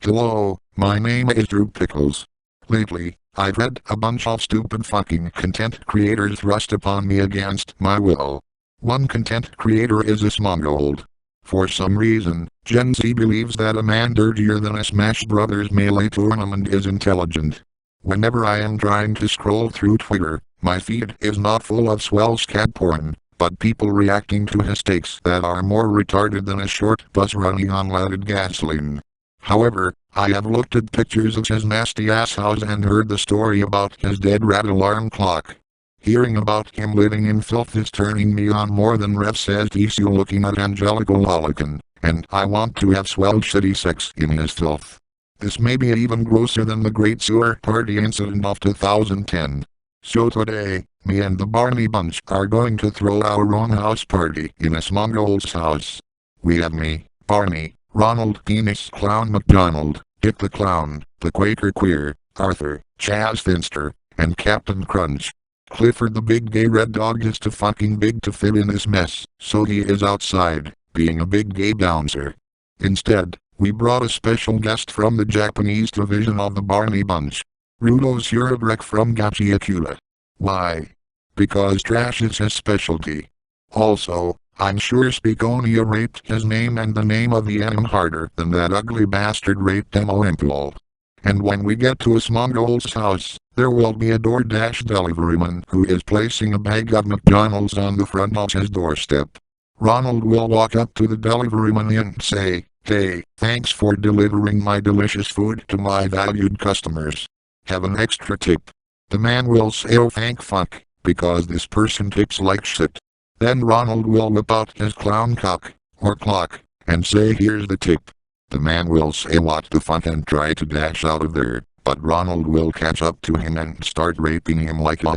Hello, my name is Pickles. Lately, I've had a bunch of stupid fucking content creators thrust upon me against my will. One content creator is Asmongold. For some reason, Gen Z believes that a man dirtier than a Smash Brothers Melee tournament is intelligent. Whenever I am trying to scroll through Twitter, my feed is not full of swell scat porn, but people reacting to his takes that are more retarded than a short bus running on leaded gasoline. However, I have looked at pictures of his nasty ass house and heard the story about his dead rat alarm clock. Hearing about him living in filth is turning me on more than Rev says he's looking at Angelical Lolican, and I want to have swell shitty sex in his filth. This may be even grosser than the Great Sewer Party incident of 2010. So today, me and the Barney bunch are going to throw our own house party in Asmongold's house. We have me, Barney, Ronald Penis Clown McDonald, Dick the Clown, the Quaker Queer, Arthur, Chaz Finster, and Captain Crunch. Clifford the big gay red dog is too fucking big to fit in this mess, so he is outside, being a big gay bouncer. Instead, we brought a special guest from the Japanese division of the Barney bunch. Rudo Surebrek from Gachiakula. Why? Because trash is his specialty. Also, I'm sure Speakonia raped his name and the name of the enemy harder than that ugly bastard raped Emoempol. And when we get to Asmongold's house, there will be a DoorDash deliveryman who is placing a bag of McDonald's on the front of his doorstep. Ronald will walk up to the deliveryman and say, "Hey, thanks for delivering my delicious food to my valued customers. Have an extra tip." The man will say, "Oh thank fuck, because this person tips like shit." Then Ronald will whip out his clown cock, or clock, and say, "Here's the tip." The man will say what the fuck and try to dash out of there, but Ronald will catch up to him and start raping him like the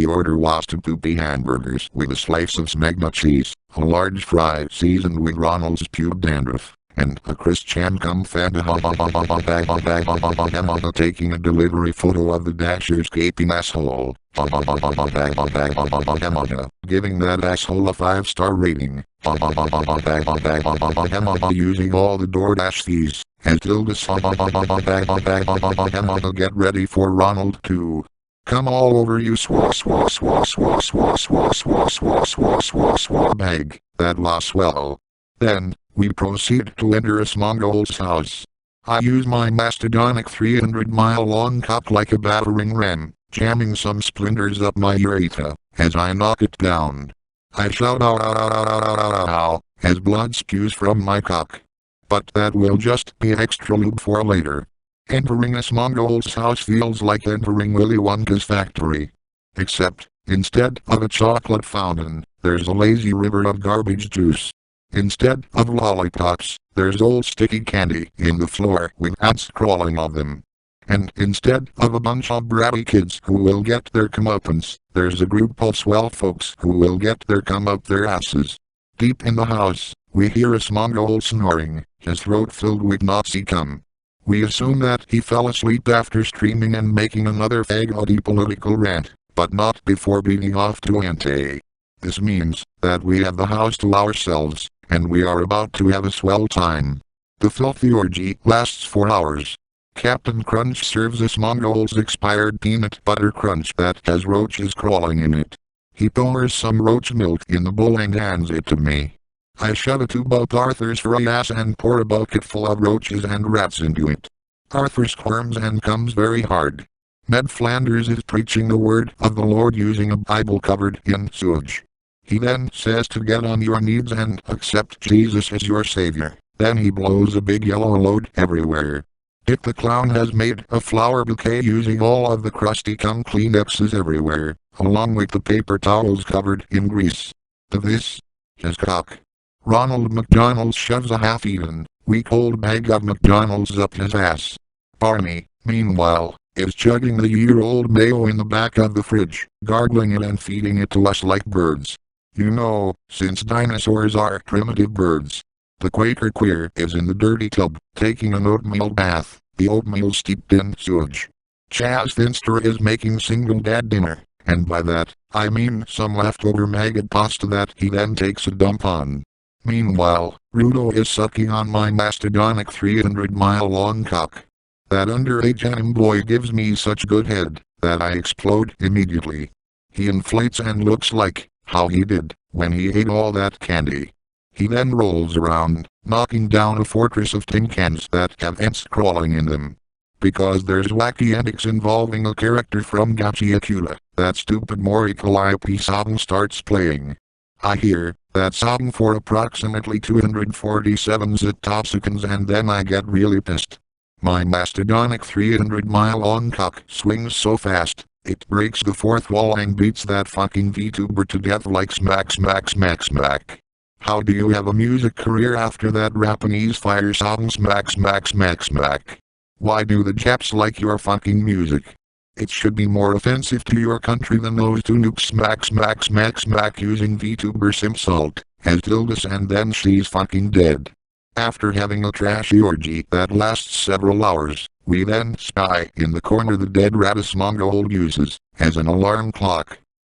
order was to poopy hamburgers with a slice of smegma cheese, a large fry seasoned with Ronald's pube dandruff, and a Christian cum fanta taking a delivery photo of the dasher's gaping asshole, giving that asshole a 5-star rating, using all the DoorDash fees, and get ready for Ronald to come all over you bag. That was swell. Then, we proceed to enter Asmongold's house. I use my mastodonic 300-mile-long cock like a battering ram, jamming some splinters up my urethra, as I knock it down. I shout out as blood spews from my cock. But that will just be extra lube for later. Entering Asmongold's house feels like entering Willy Wonka's factory. Except, instead of a chocolate fountain, there's a lazy river of garbage juice. Instead of lollipops, there's old sticky candy in the floor with ants crawling on them. And instead of a bunch of bratty kids who will get their comeuppance, there's a group of swell folks who will get their cum up their asses. Deep in the house, we hear Asmongold snoring, his throat filled with Nazi cum. We assume that he fell asleep after streaming and making another faggoty political rant, but not before beating off to Ante. This means that we have the house to ourselves, and we are about to have a swell time. The filthy orgy lasts 4 hours. Captain Crunch serves Asmongold's expired peanut butter crunch that has roaches crawling in it. He pours some roach milk in the bowl and hands it to me. I shove a tube up Arthur's furry ass and pour a bucket full of roaches and rats into it. Arthur squirms and comes very hard. Ned Flanders is preaching the word of the Lord using a Bible covered in sewage. He then says to get on your knees and accept Jesus as your savior. Then he blows a big yellow load everywhere. Dick the Clown has made a flower bouquet using all of the crusty cum Kleenexes everywhere, along with the paper towels covered in grease. To this, his cock. Ronald McDonald shoves a half-eaten, week-old bag of McDonald's up his ass. Barney, meanwhile, is chugging the year-old mayo in the back of the fridge, gargling it and feeding it to us like birds. You know, since dinosaurs are primitive birds. The Quaker Queer is in the dirty tub, taking an oatmeal bath, the oatmeal steeped in sewage. Chaz Finster is making single dad dinner, and by that, I mean some leftover maggot pasta that he then takes a dump on. Meanwhile, Rudo is sucking on my mastodonic 300-mile-long cock. That underage anim boy gives me such good head that I explode immediately. He inflates and looks like how he did when he ate all that candy. He then rolls around, knocking down a fortress of tin cans that have ants crawling in them. Because there's wacky antics involving a character from Gachi Akula, that stupid Mori Calliope song starts playing. I hear that song for approximately 247 seconds and then I get really pissed. My mastodonic 300-mile-long cock swings so fast, it breaks the fourth wall and beats that fucking VTuber to death like smack smack smack smack. How do you have a music career after that Japanese fire song smack smack smack smack? Why do the Japs like your fucking music? It should be more offensive to your country than those two nukes smack smack smack smack using VTuber Simsalt as Dildas and then she's fucking dead. After having a trashy orgy that lasts several hours, we then spy in the corner the dead rat Asmongold uses as an alarm clock.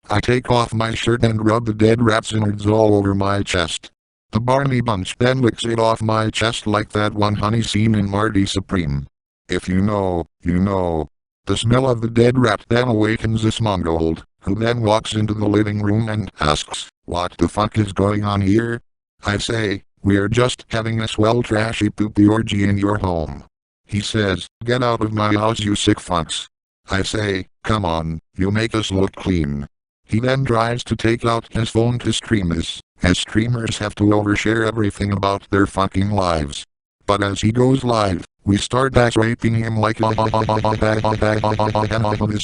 I take off my shirt and rub the dead rat's innards all over my chest. The Barney bunch then licks it off my chest like that one honey scene in Marty Supreme. If you know, you know. The smell of the dead rat then awakens Asmongold, who then walks into the living room and asks, "What the fuck is going on here?" I say, "We're just having a swell trashy poopy orgy in your home." He says, "Get out of my house you sick fucks." I say, "Come on, you make us look clean." He then tries to take out his phone to stream this, as streamers have to overshare everything about their fucking lives. But as he goes live, we start raping him like this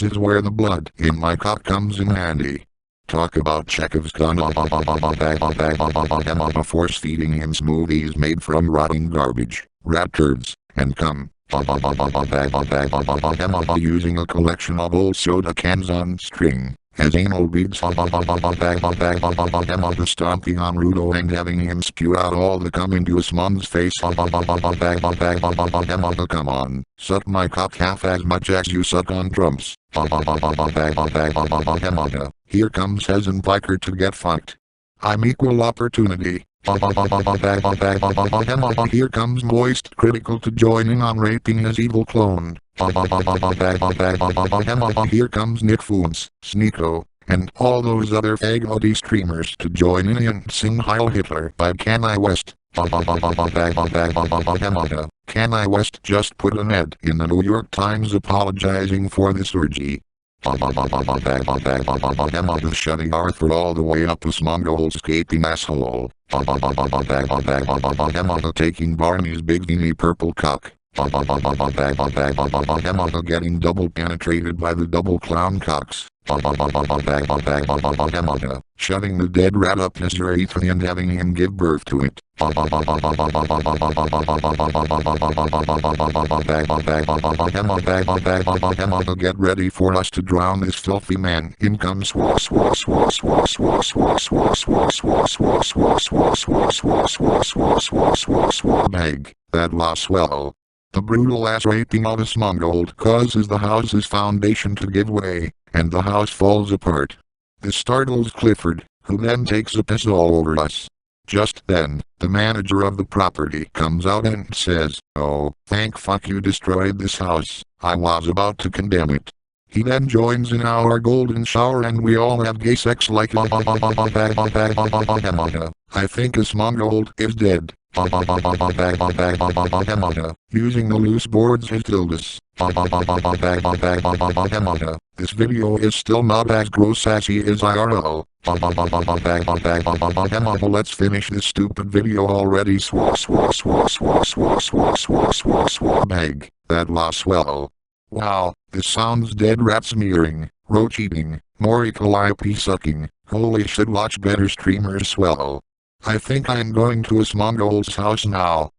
is where the blood in my cock comes in handy. Talk about Chekhov's gun force feeding him smoothies made from rotting garbage, rat turds, and cum. Using a collection of old soda cans on string as anal beads, stomping on Rudo and having him spew out all the cum into Asmon's face. Come on, suck my cock half as much as you suck on drums. Here comes Hezen Piker to get fucked. I'm equal opportunity. Here comes Moist Critical to join in on raping his evil clone. Here comes Nick Foons, Sneeko, and all those other faggoty streamers to join in and sing Heil Hitler by Kanye West. Kanye West just put an ad in the New York Times apologizing for this orgy. Shutting Arthur all the way up Asmongold's gaping asshole. Taking Barney's big beanie purple cock. Getting double penetrated by the double clown cocks. Shoving the dead rat up his urethra and having him give birth to it. Get ready for us to drown this filthy man. In comes bag. That was swell. The brutal ass raping of Asmongold causes the house's foundation to give way, and the house falls apart. This startles Clifford, who then takes a piss all over us. Just then, the manager of the property comes out and says, "Oh, thank fuck you destroyed this house, I was about to condemn it." He then joins in our golden shower and we all have gay sex like I think Asmongold is dead. Using the loose boards as dildos. This video is still not as gross as he is IRL. Let's finish this stupid video already. Bag. That was swell. Wow, this sounds dead rat smearing, roach eating, Mori Calliope sucking. Holy shit, watch better streamers swell. I think I'm going to Asmongold's house now.